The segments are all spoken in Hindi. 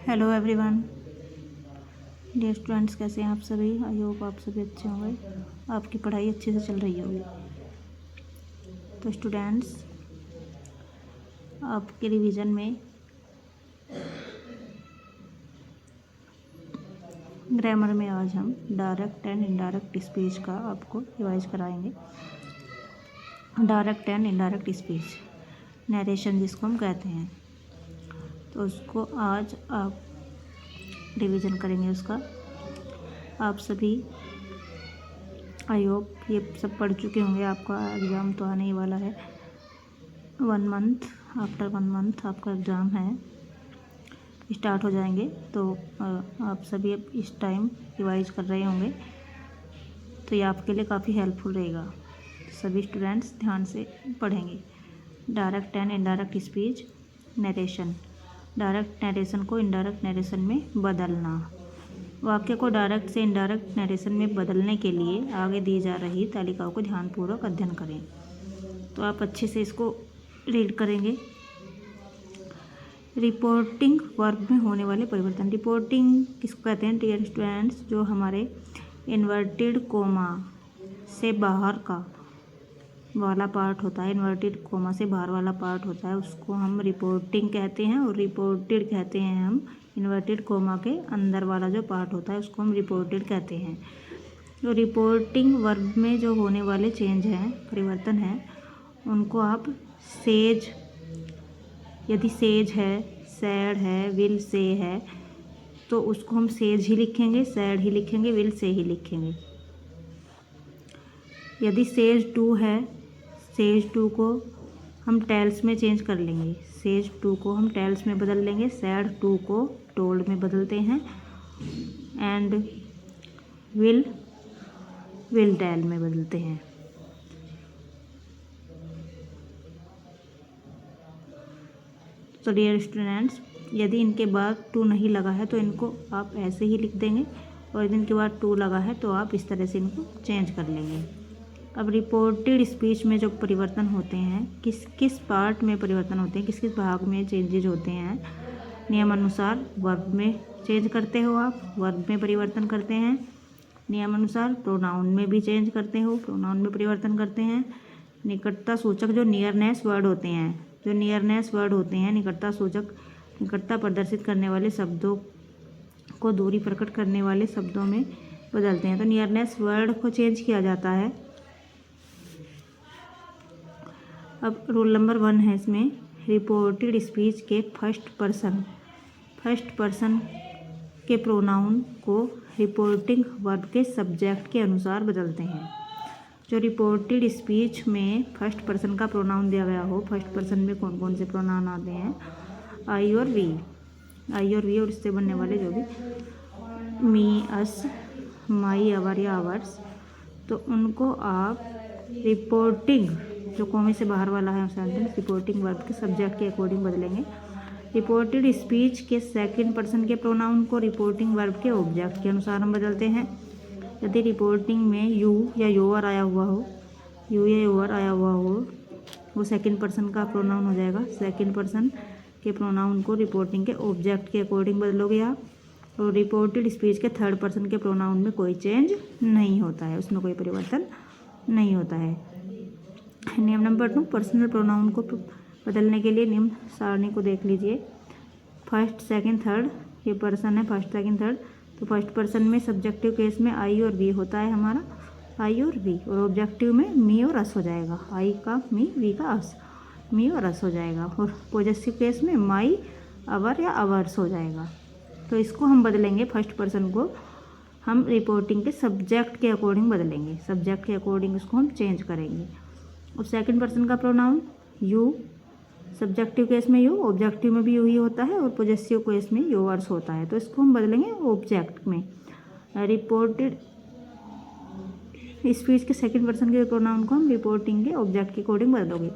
हेलो एवरीवन, डियर स्टूडेंट्स, कैसे हैं आप सभी। आई होप आप सभी अच्छे होंगे, आपकी पढ़ाई अच्छे से चल रही होगी। तो स्टूडेंट्स, आपके रिवीजन में ग्रामर में आज हम डायरेक्ट एंड इनडायरेक्ट स्पीच का आपको रिवाइज कराएंगे। Direct and indirect speech, narration जिसको हम कहते हैं, तो उसको आज आप रिवीजन करेंगे। उसका आप सभी आई होप ये सब पढ़ चुके होंगे। आपका एग्ज़ाम तो आने ही वाला है। 1 मंथ, आफ्टर 1 मंथ आपका एग्ज़ाम है, स्टार्ट हो जाएंगे। तो आप सभी अब इस टाइम रिवाइज कर रहे होंगे, तो ये आपके लिए काफ़ी हेल्पफुल रहेगा। सभी स्टूडेंट्स ध्यान से पढ़ेंगे। Direct and indirect speech, narration. Direct narration को इनडायरेक्ट नरेशन में बदलना। वाक्य को डायरेक्ट से इनडायरेक्ट नरेशन में बदलने के लिए आगे दी जा रही तालिकाओं को ध्यानपूर्वक अध्ययन करें। तो आप अच्छे से इसको रीड करेंगे। रिपोर्टिंग वर्ब में होने वाले परिवर्तन। रिपोर्टिंग किसको कहते हैं डियर स्टूडेंट्स? जो हमारे इन्वर्टेड कोमा से बाहर का वाला पार्ट होता है, इन्वर्टेड कोमा से बाहर वाला पार्ट होता है, उसको हम रिपोर्टिंग कहते हैं। और रिपोर्टेड कहते हैं हम इन्वर्टेड कोमा के अंदर वाला जो पार्ट होता है, उसको हम रिपोर्टेड कहते हैं। तो रिपोर्टिंग वर्ब में जो होने वाले चेंज हैं, परिवर्तन हैं, उनको आप सेज, यदि सेज है, सैड है, विल से है, तो उसको हम सेज ही लिखेंगे, सैड ही लिखेंगे, विल से ही लिखेंगे। यदि सेज टू है, सेज टू को हम टेल्स में चेंज कर लेंगे। सेज टू को हम टेल्स में बदल लेंगे। सैड टू को टोल्ड में बदलते हैं। एंड विल टेल में बदलते हैं। तो डियर स्टूडेंट्स, यदि इनके बाद टू नहीं लगा है तो इनको आप ऐसे ही लिख देंगे, और यदि इनके बाद टू लगा है तो आप इस तरह से इनको चेंज कर लेंगे। अब रिपोर्टेड स्पीच में जो परिवर्तन होते हैं, किस किस पार्ट में परिवर्तन होते हैं, किस किस भाग में चेंजेज होते हैं, नियमानुसार वर्ब में चेंज करते हो आप, वर्ब में परिवर्तन करते हैं। नियमानुसार प्रोनाउन में भी चेंज करते हो, प्रोनाउन में परिवर्तन करते हैं। निकटता सूचक जो नियरनेस वर्ड होते हैं, जो नियरनेस वर्ड होते हैं, निकटता सूचक, निकटता प्रदर्शित करने वाले शब्दों को दूरी प्रकट करने वाले शब्दों में बदलते हैं। तो नियरनेस वर्ड को चेंज किया जाता है। अब रूल नंबर 1 है इसमें, रिपोर्टेड स्पीच के फर्स्ट पर्सन के प्रोनाउन को रिपोर्टिंग वर्ब के सब्जेक्ट के अनुसार बदलते हैं। जो रिपोर्टेड स्पीच में फर्स्ट पर्सन का प्रोनाउन दिया गया हो, फर्स्ट पर्सन में कौन कौन से प्रोनाउन आते हैं? आई और वी, और इससे बनने वाले जो भी मी, अस, माई, अवर या आवर्स, तो उनको आप रिपोर्टिंग, जो कॉमे से बाहर वाला है सेंटेंस, रिपोर्टिंग वर्ब के सब्जेक्ट के अकॉर्डिंग बदलेंगे। रिपोर्टेड स्पीच के सेकंड पर्सन के प्रोनाउन को रिपोर्टिंग वर्ब के ऑब्जेक्ट के अनुसार हम बदलते हैं। यदि रिपोर्टिंग में यू या योर आया हुआ हो, वो सेकंड पर्सन का प्रोनाउन हो जाएगा। सेकंड पर्सन के प्रोनाउन को रिपोर्टिंग के ऑब्जेक्ट के अकॉर्डिंग बदलोगे आप। और रिपोर्टेड स्पीच के थर्ड पर्सन के प्रोनाउन में कोई चेंज नहीं होता है, उसमें कोई परिवर्तन नहीं होता है। नियम नंबर 2, पर्सनल प्रोनाउन को बदलने के लिए नियम सारणी को देख लीजिए। फर्स्ट, सेकंड, थर्ड, ये पर्सन है, फर्स्ट, सेकंड, थर्ड। तो फर्स्ट पर्सन में सब्जेक्टिव केस में आई और वी होता है हमारा, आई और वी, और ऑब्जेक्टिव में मी और अस हो जाएगा। आई का मी, वी का अस, मी और अस हो जाएगा। और पॉजेसिव केस में माई, अवर या अवर्स हो जाएगा। तो इसको हम बदलेंगे, फर्स्ट पर्सन को हम रिपोर्टिंग के सब्जेक्ट के अकॉर्डिंग बदलेंगे, सब्जेक्ट के अकॉर्डिंग उसको हम चेंज करेंगे। और सेकंड पर्सन का प्रोनाउन यू, सब्जेक्टिव केस में यू, ऑब्जेक्टिव में भी यू ही होता है, और पॉजेसिव केस में योर्स होता है। तो इसको हम बदलेंगे ऑब्जेक्ट में। रिपोर्टेड स्पीच के सेकंड पर्सन के प्रोनाउन को हम रिपोर्टिंग के ऑब्जेक्ट के अकॉर्डिंग बदलोगे।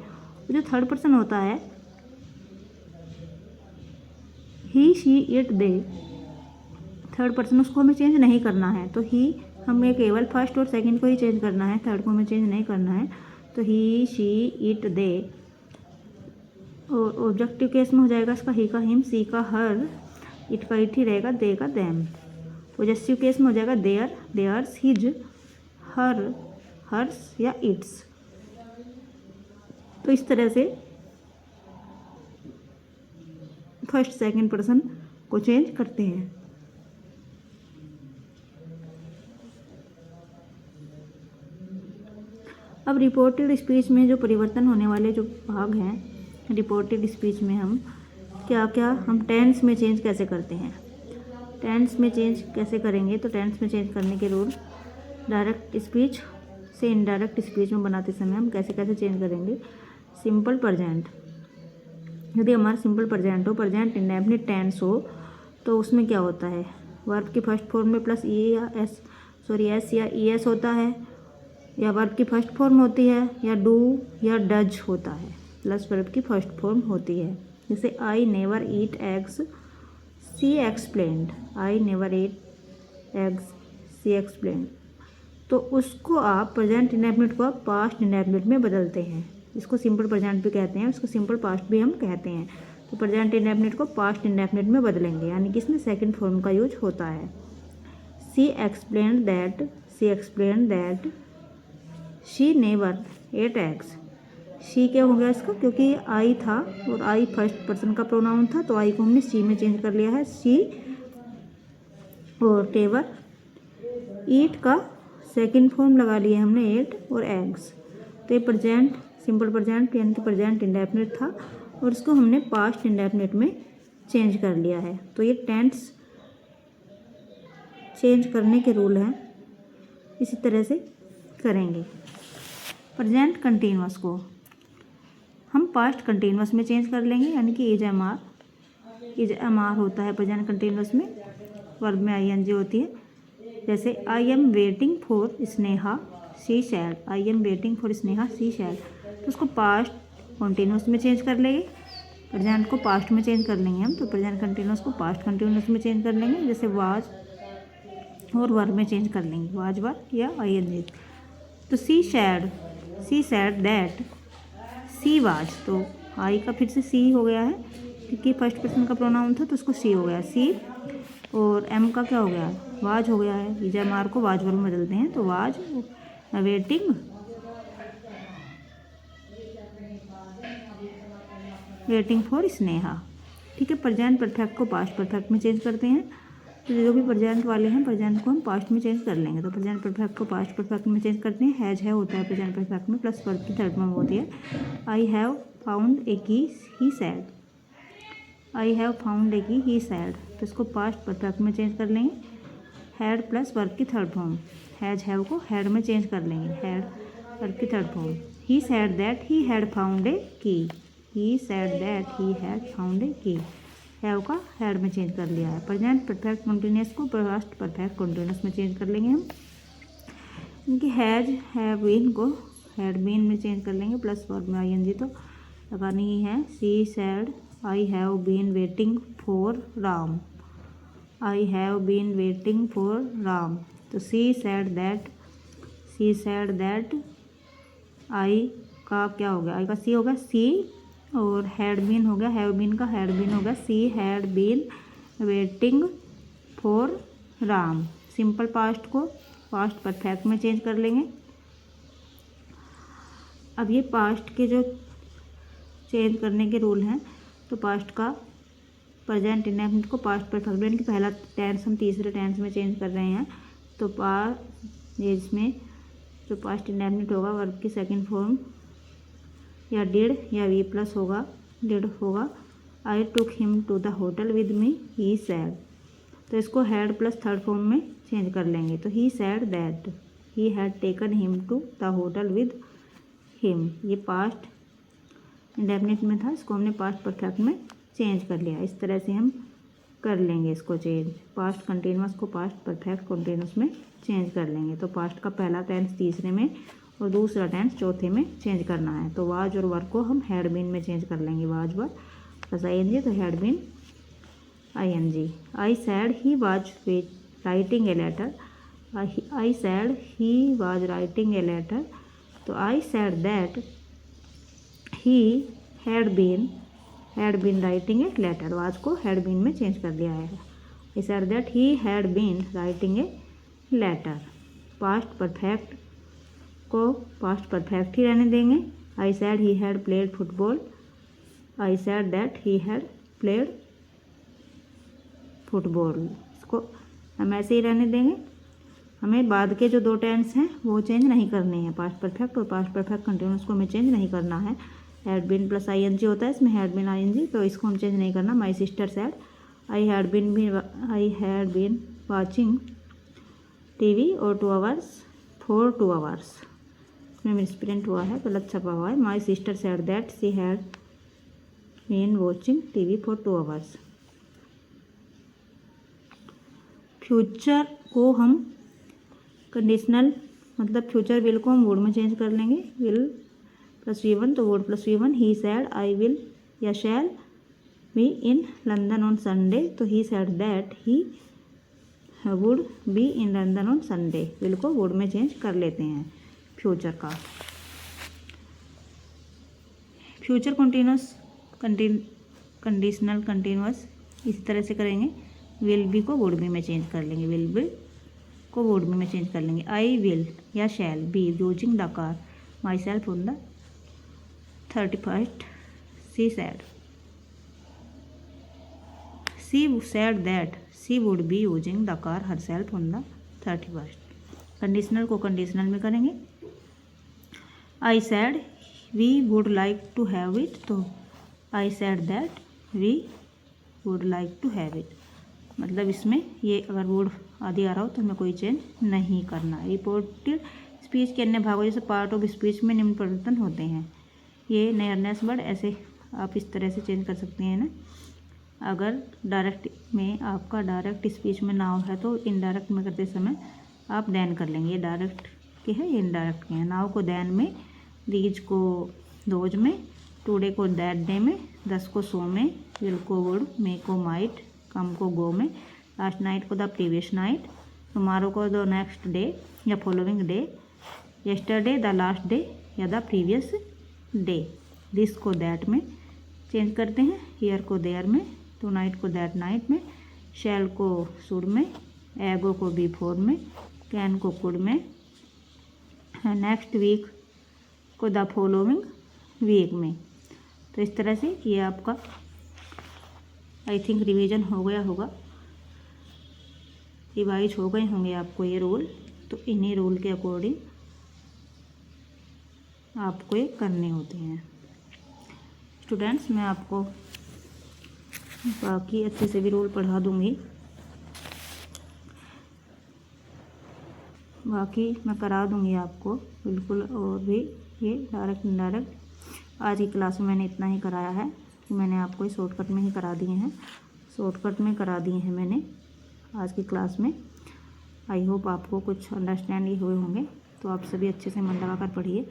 जो थर्ड पर्सन होता है, he, she, it, they, third person, उसको हमें चेंज नहीं करना है। तो ही हमें केवल फर्स्ट और सेकंड को ही चेंज करना है, थर्ड को हमें चेंज नहीं करना है। तो ही, शी, इट, दे। और ऑब्जेक्टिव केस में हो जाएगा इसका ही का हिम, सी का हर, इट का इट ही रहेगा, दे का देम। पॉजेसिव केस में हो जाएगा there, theirs, his, her, hers या इट्स। तो इस तरह से फर्स्ट सेकंड पर्सन को चेंज करते हैं। अब रिपोर्टेड स्पीच में जो परिवर्तन होने वाले जो भाग हैं, रिपोर्टेड स्पीच में हम क्या क्या हम टेंस में चेंज कैसे करते हैं। टेंस में चेंज कैसे करेंगे, तो टेंस में चेंज करने के रूल डायरेक्ट स्पीच से इनडायरेक्ट स्पीच में बनाते समय हम कैसे कैसे चेंज करेंगे। सिंपल प्रेजेंट, यदि हमारा सिंपल प्रेजेंट हो, प्रेजेंट इंडेफिनिट टेंस हो, तो उसमें क्या होता है, वर्ब की फर्स्ट फॉर्म में प्लस एस या ई एस होता है, या वर्ब की फर्स्ट फॉर्म होती है, या डू या डज होता है, प्लस वर्ब की फर्स्ट फॉर्म होती है। जैसे I never eat eggs, she explained, I never eat eggs, she explained. तो उसको आप प्रेजेंट इंडेफिनिट को आप पास्ट इंडेफिनिट में बदलते हैं। इसको सिंपल प्रेजेंट भी कहते हैं, उसको सिंपल पास्ट भी हम कहते हैं। तो प्रेजेंट इंडेफिनिट को पास्ट इंडेफिनिट में बदलेंगे, यानी कि इसमें सेकंड फॉर्म का यूज होता है। She explained that, she explained that she never ate eggs. She क्या हो गया इसका, क्योंकि आई था और आई फर्स्ट पर्सन का प्रोनाउन था, तो आई को हमने सी में चेंज कर लिया है, सी। और नेवर, ईट का सेकंड फॉर्म लगा लिया हमने एट और एग्स। तो ये प्रेजेंट सिंपल प्रेजेंट यानी कि प्रेजेंट इंडेफिनिट था, और इसको हमने पास्ट इंडेफिनिट में चेंज कर लिया है। तो ये टेंस चेंज करने के रूल हैं, इसी तरह से करेंगे। प्रेजेंट कंटिन्यूअस को हम पास्ट कंटिन्यूअस में चेंज कर लेंगे, यानी कि इज एम आर होता है प्रेजेंट कंटिन्यूअस में, वर्ब में आई एन जी होती है। जैसे I am waiting for Sneha she said, I am waiting for Sneha she said. तो उसको पास्ट कंटिन्यूअस में चेंज कर लेंगे, प्रेजेंट को पास्ट में चेंज कर लेंगे हम, तो प्रेजेंट कंटिन्यूअस को पास्ट कंटिन्यूअस में चेंज कर लेंगे। जैसे वाज और वर्ब में चेंज कर लेंगे, वाज वर्ब या आई एन जी। तो she said that she was, तो आई का फिर से सी हो गया है, क्योंकि फर्स्ट पर्सन का प्रोनाउन था तो उसको सी हो गया, सी। और एम का क्या हो गया, वाज हो गया है, इज एम आर को वाज वर्ब में बदलते हैं, तो वाज वेटिंग फॉर स्नेहा। ठीक है, प्रेजेंट परफेक्ट को पास्ट परफेक्ट में चेंज करते हैं। तो जो भी प्रेजेंट वाले हैं, प्रेजेंट को हम पास्ट में चेंज कर लेंगे। तो प्रेजेंट परफेक्ट को पास्ट परफेक्ट में चेंज करते हैं। हैज है होता है प्रेजेंट परफेक्ट में, प्लस वर्ब की थर्ड फॉर्म होती है। I have found a key he said, I have found a key he said. तो इसको पास्ट परफेक्ट में चेंज कर लेंगे। हैड प्लस वर्ब की थर्ड फॉर्म, हैज हैव को हैड में चेंज कर लेंगे, हैड वर्ब की third form. He said that he had found a key, he said that he had found a key. Have का हैड में चेंज कर लिया है। प्रेजेंट परफेक्ट कंटिन्यूअस को पास्ट परफेक्ट कंटिन्यूअस में चेंज कर लेंगे हम। इनकी हैज हैव बीन को हैड बीन में चेंज कर लेंगे, प्लस वर्ब में आई एन जी तो लगानी ही है। She said I have been waiting for Ram, I have been waiting for Ram. तो सी सैड दैट आई का क्या हो गया, आई का सी हो गया, सी। और हैड बीन हो गया, हैव बीन का हैड बीन हो गया, she had been waiting for Ram. Simple past को पास्ट परफेक्ट में चेंज कर लेंगे। अब ये पास्ट के जो चेंज करने के रूल हैं, तो पास्ट का प्रेजेंट इंडेफिनिट को पास्ट परफेक्ट, यानी कि पहला टेंस हम तीसरे टेंस में चेंज कर रहे हैं। तो इसमें जो पास्ट इंडेफिनिट होगा, वर्ब की सेकंड फॉर्म या डिड या वी प्लस होगा, डिड होगा। I took him to the hotel with me he said. तो इसको हैड प्लस थर्ड फॉर्म में चेंज कर लेंगे। तो he said that he had taken him to the hotel with him. ये पास्ट इंडेफिनिट में था, इसको हमने पास्ट परफेक्ट में चेंज कर लिया। इस तरह से हम कर लेंगे इसको चेंज, पास्ट कंटिन्यूअस को पास्ट परफेक्ट कंटिन्यूअस में चेंज कर लेंगे। तो पास्ट का पहला टेंस तीसरे में और दूसरा टेंस चौथे में चेंज करना है। तो वाज और वर्ब को हम हैड बीन में चेंज कर लेंगे, was verb plus I N G, तो had been I N G. I said he was writing a letter, I said he was writing a letter तो I said that he had been writing a letter, was को हैड बीन में चेंज कर दिया है। I said that he had been writing a letter. Past perfect को पास्ट परफेक्ट ही रहने देंगे। I said he had played football, I said that he had played football, इसको हम ऐसे ही रहने देंगे। हमें बाद के जो दो टेंस हैं वो चेंज नहीं करने हैं, पास्ट परफेक्ट और पास्ट परफेक्ट कंटिन्यूस को हमें चेंज नहीं करना है। हैड बीन प्लस ING होता है, इसमें हैड बीन ING, तो इसको हम चेंज नहीं करना। My sister said I had been watching TV और 2 hours फॉर 2 hours, इसमें मिसप्रिंट हुआ है, गलत छपा हुआ है। My sister said that she had been watching TV for 2 hours। Future को हम कंडीशनल मतलब फ्यूचर विल को हम वुड में चेंज कर लेंगे। विल प्लस V1 तो would plus V1। He said I will या shall be in London on Sunday, तो he said that he would be in London on Sunday. Will को वुड में चेंज कर लेते हैं फ्यूचर का। फ्यूचर कंटिन्यूस कंडीशनल कंटिन्यूस इस तरह से करेंगे। विल बी को वुड बी में चेंज कर लेंगे, विल बी को वुड बी में चेंज कर लेंगे। आई विल या shall be using the car myself on the 31st। She said that she would be using the car herself on the 31st। Conditional को कंडीशनल में करेंगे। I said we would like to have it, तो I said that we would like to have it. मतलब इसमें ये अगर वुड आदि आ रहा हो तो हमें कोई चेंज नहीं करना। रिपोर्टेड स्पीच के अन्य भागों जैसे पार्ट ऑफ स्पीच में निम्न परिवर्तन होते हैं। ये नेयरनेस वर्ड ऐसे आप इस तरह से चेंज कर सकते हैं ना। अगर डायरेक्ट में आपका डायरेक्ट स्पीच में नाउन है तो इनडायरेक्ट में करते समय आप देन कर लेंगे। ये डायरेक्ट के हैं, ये इनडायरेक्ट के हैं। नाउ को देन में, दीज को दोज में, टुडे को दैट डे में, 10 को सो में, विल को वुड, मे को माइट, कम को गो में, लास्ट नाइट को द प्रीवियस नाइट, टुमारो को द नेक्स्ट डे या following day, yesterday the last day या द प्रीवियस डे। दिस को दैट में चेंज करते हैं, हियर को देयर में, टू नाइट को दैट नाइट में, शैल को शुड में, एगो को बिफोर में, कैन को कुड में, नेक्स्ट वीक को द फॉलोइंग वीक में। तो इस तरह से ये आपका आई थिंक रिवीजन हो गया होगा, रिवाइज हो गए होंगे आपको ये रूल। तो इन्हीं रूल के अकॉर्डिंग आपको ये करने होते हैं। स्टूडेंट्स, मैं आपको बाकी अच्छे से भी रूल पढ़ा दूंगी, बाकी मैं करा दूंगी आपको बिल्कुल। और भी ये डायरेक्ट इनडायरेक्ट आज की क्लास में मैंने इतना ही कराया है कि मैंने आपको शॉर्टकट में ही करा दिए हैं, शॉर्टकट में करा दिए हैं मैंने आज की क्लास में। आई होप आपको कुछ अंडरस्टैंड ही हुए होंगे। तो आप सभी अच्छे से मन लगा कर पढ़िए,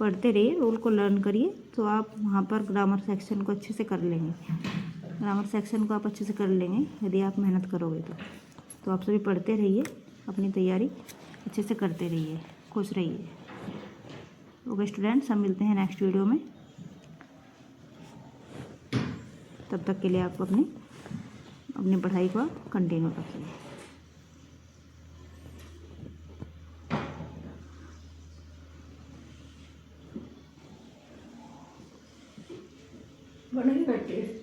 पढ़ते रहिए, रूल को लर्न करिए, तो आप वहाँ पर ग्रामर सेक्शन को अच्छे से कर लेंगे। ग्रामर सेक्शन को आप अच्छे से कर लेंगे यदि आप मेहनत करोगे तो आप सभी पढ़ते रहिए, अपनी तैयारी अच्छे से करते रहिए, खुश रहिए। ओके स्टूडेंट्स, हम मिलते हैं नेक्स्ट वीडियो में। तब तक के लिए आप अपनी पढ़ाई को कंटिन्यू रखिए। बड़ा ही करते हैं।